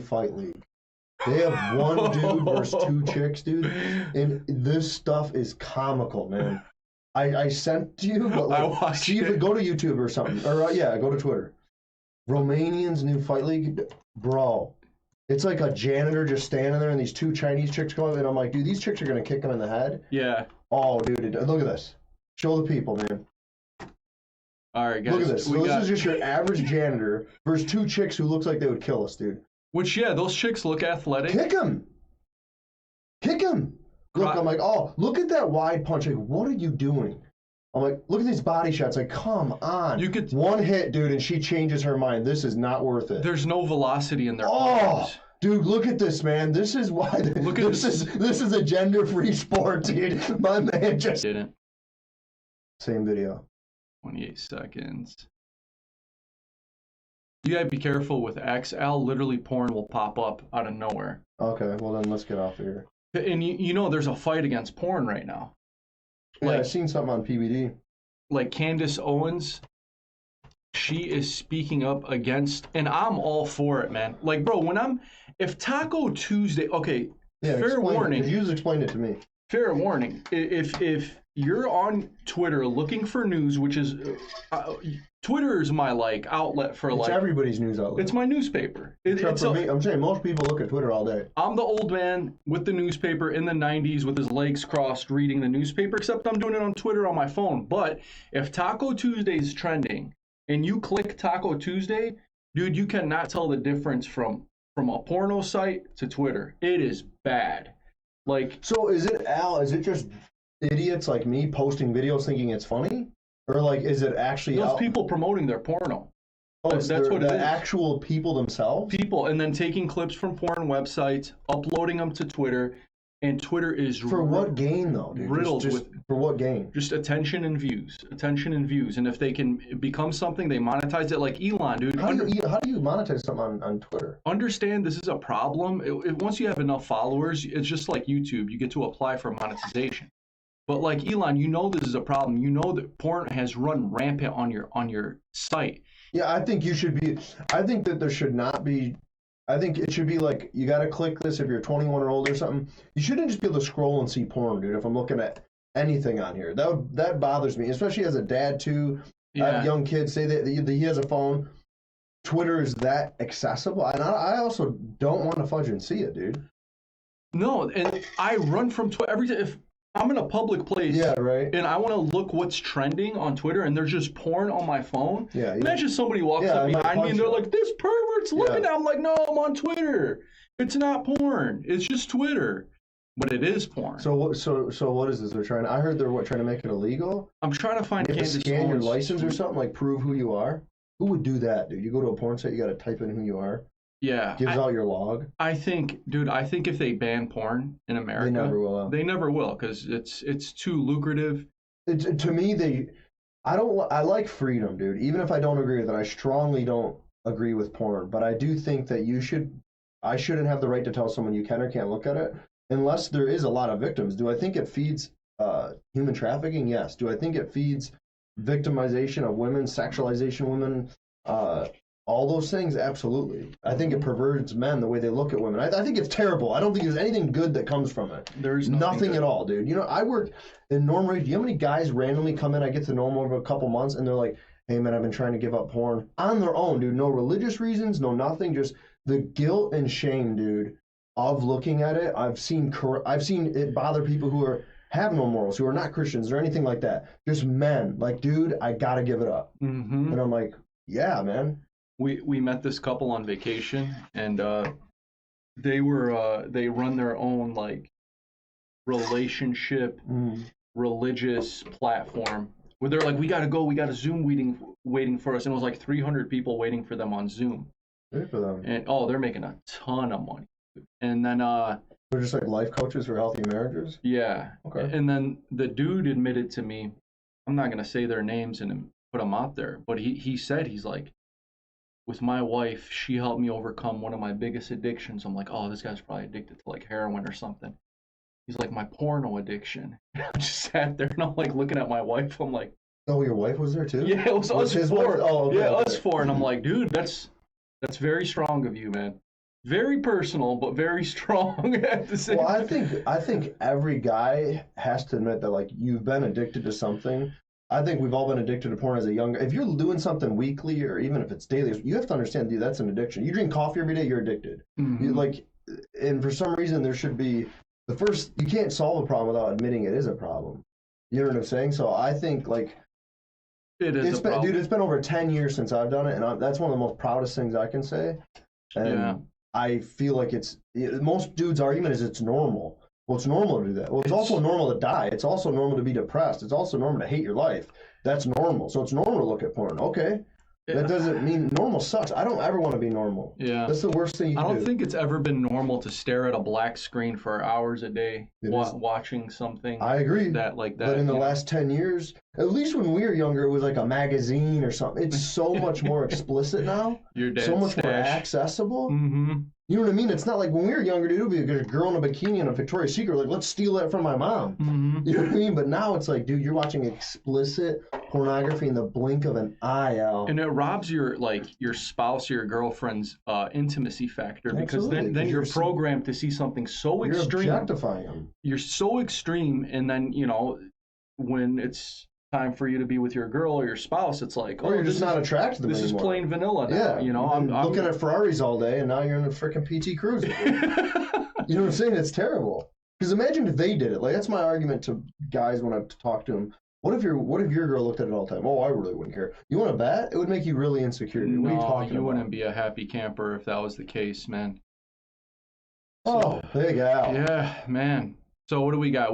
fight league. They have one dude versus two chicks, dude. And this stuff is comical, man. I sent to you, but like, see if it go to YouTube or something. Or yeah, go to Twitter. Romanian's new fight league, bro. It's like a janitor just standing there and these two Chinese chicks go up, and I'm like, dude, these chicks are gonna kick him in the head. Yeah. Oh, dude, look at this. Show the people, man. All right, guys. Look at this. So this is just your average janitor versus two chicks who looks like they would kill us, dude. Which, yeah, those chicks look athletic. Kick him. Kick him. Look, I'm like, oh, look at that wide punch. Like, what are you doing? I'm like, look at these body shots. Like, come on. You could one hit, dude, and she changes her mind. This is not worth it. There's no velocity in their arms. Dude, look at this, man. This is why. This is a gender-free sport, dude. My man just didn't. Same video. 28 seconds. You gotta be careful with XL. Literally, porn will pop up out of nowhere. Okay, well then let's get off of here. And you know, there's a fight against porn right now. Yeah, I've seen something on PBD. Like Candace Owens, she is speaking up against, and I'm all for it, man. Like, bro, if Taco Tuesday, okay, yeah, fair warning. You just explained it to me. Fair warning. If you're on Twitter looking for news, which is Twitter is my outlet for it's everybody's news outlet. It's my newspaper. Except for me, I'm saying most people look at Twitter all day. I'm the old man with the newspaper in the 90s with his legs crossed reading the newspaper, except I'm doing it on Twitter on my phone. But if Taco Tuesday is trending and you click Taco Tuesday, dude, you cannot tell the difference from a porno site to Twitter. It is bad. Like, so is it just idiots like me posting videos thinking it's funny? Or like, is it actually those people promoting their porno? Oh, that's what it is. The actual people themselves? People, and then taking clips from porn websites, uploading them to Twitter, and Twitter is for what gain though, dude? Riddled with for what gain? Just attention and views, and if they can become something, they monetize it. Like Elon, dude. How do you monetize something on Twitter? Understand this is a problem. Once you have enough followers, it's just like YouTube. You get to apply for monetization. But like Elon, you know this is a problem. You know that porn has run rampant on your site. Yeah, I think that there should not be. I think it should be like, you got to click this if you're 21 or older or something. You shouldn't just be able to scroll and see porn, dude. If I'm looking at anything on here, that bothers me, especially as a dad too. Yeah. I have young kids. Say that he has a phone. Twitter is that accessible, and I also don't want to fudge and see it, dude. No, and I run from Twitter every time. If I'm in a public place, yeah, right, and I want to look what's trending on Twitter, and there's just porn on my phone. Yeah, imagine somebody walks up behind me and they're like, "This pervert's looking at." I'm like, "No, I'm on Twitter. It's not porn. It's just Twitter." But it is porn. So what is this? They're trying. I heard they're trying to make it illegal. I'm trying to find. You have to scan your license or something, like prove who you are. Who would do that, dude? You go to a porn site, you got to type in who you are. Yeah. Gives out your log. I think if they ban porn in America, they never will. Because it's too lucrative. To me, I like freedom, dude. Even if I don't agree with it, I strongly don't agree with porn. But I do think that I shouldn't have the right to tell someone you can or can't look at it unless there is a lot of victims. Do I think it feeds human trafficking? Yes. Do I think it feeds victimization of women, sexualization of women, all those things? Absolutely. I think it perverts men, the way they look at women. I think it's terrible. I don't think there's anything good that comes from it. There's nothing at all, dude. You know, I work in Norm Ray. Do you know how many guys randomly come in? I get to know them over a couple months, and they're like, "Hey, man, I've been trying to give up porn on their own, dude. No religious reasons, no nothing. Just the guilt and shame, dude, of looking at it. I've seen it bother people who have no morals, who are not Christians or anything like that. Just men, like, dude, I gotta give it up." Mm-hmm. And I'm like, yeah, man. We met this couple on vacation, and they run their own like relationship religious platform where they're like, we got a Zoom waiting for us, and it was like 300 people waiting for them on Zoom. Good for them. And they're making a ton of money. And then they're just like life coaches for healthy marriages? Yeah. Okay. And then the dude admitted to me, I'm not gonna say their names and put them out there, but he said, he's like, with my wife, she helped me overcome one of my biggest addictions. I'm like, oh, this guy's probably addicted to like heroin or something. He's like, my porno addiction. I just sat there and I'm like looking at my wife. I'm like, oh, your wife was there too? Yeah, it was us his four. Wife? Oh, okay, yeah, okay. Us four. And I'm like, dude, that's very strong of you, man. Very personal, but very strong at the same Well, time. I think every guy has to admit that like you've been addicted to something. I think we've all been addicted to porn as a young. If you're doing something weekly or even if it's daily, you have to understand, dude, that's an addiction. You drink coffee every day, you're addicted. You Mm-hmm. like, and for some reason there should be the first. You can't solve a problem without admitting it is a problem. You know what I'm saying? So I think like It is it's a been, dude, problem. it's been over 10 years since I've done it, and that's one of the most proudest things I can say. Yeah. And I feel like most dudes' argument is it's normal. Well, it's normal to do that. Well, it's also normal to die. It's also normal to be depressed. It's also normal to hate your life. That's normal. So it's normal to look at porn. Okay. That doesn't mean normal sucks. I don't ever want to be normal. Yeah. That's the worst thing you I can don't do. think it's ever been normal to stare at a black screen for hours a day watching something I agree. that like that. But in the last 10 years, at least when we were younger, it was like a magazine or something. It's so much more explicit now. Your dad's so much stash. more accessible. Mm-hmm. You know what I mean? It's not like when we were younger, dude, it would be a girl in a bikini in a Victoria's Secret. Like, let's steal that from my mom. Mm-hmm. You know what I mean? But now it's like, dude, you're watching explicit pornography in the blink of an eye, Al. And it robs your spouse or your girlfriend's intimacy factor because Absolutely, then 'cause you're programmed to see something so you're extreme. objectifying them. You're so extreme, and then when it's time for you to be with your girl or your spouse, it's like, Or you're just not attracted to them this anymore. is plain vanilla now. Yeah, I'm looking at Ferraris all day, and now you're in a freaking PT Cruiser. You know what I'm saying? It's terrible. Because imagine if they did it. Like that's my argument to guys when I talk to them. What if your girl looked at it all the time? Oh, I really wouldn't care. You want to bet? It would make you really insecure. Dude. What are you talking about? Wouldn't be a happy camper if that was the case, man. Oh, big Al. Yeah, man. So what do we got?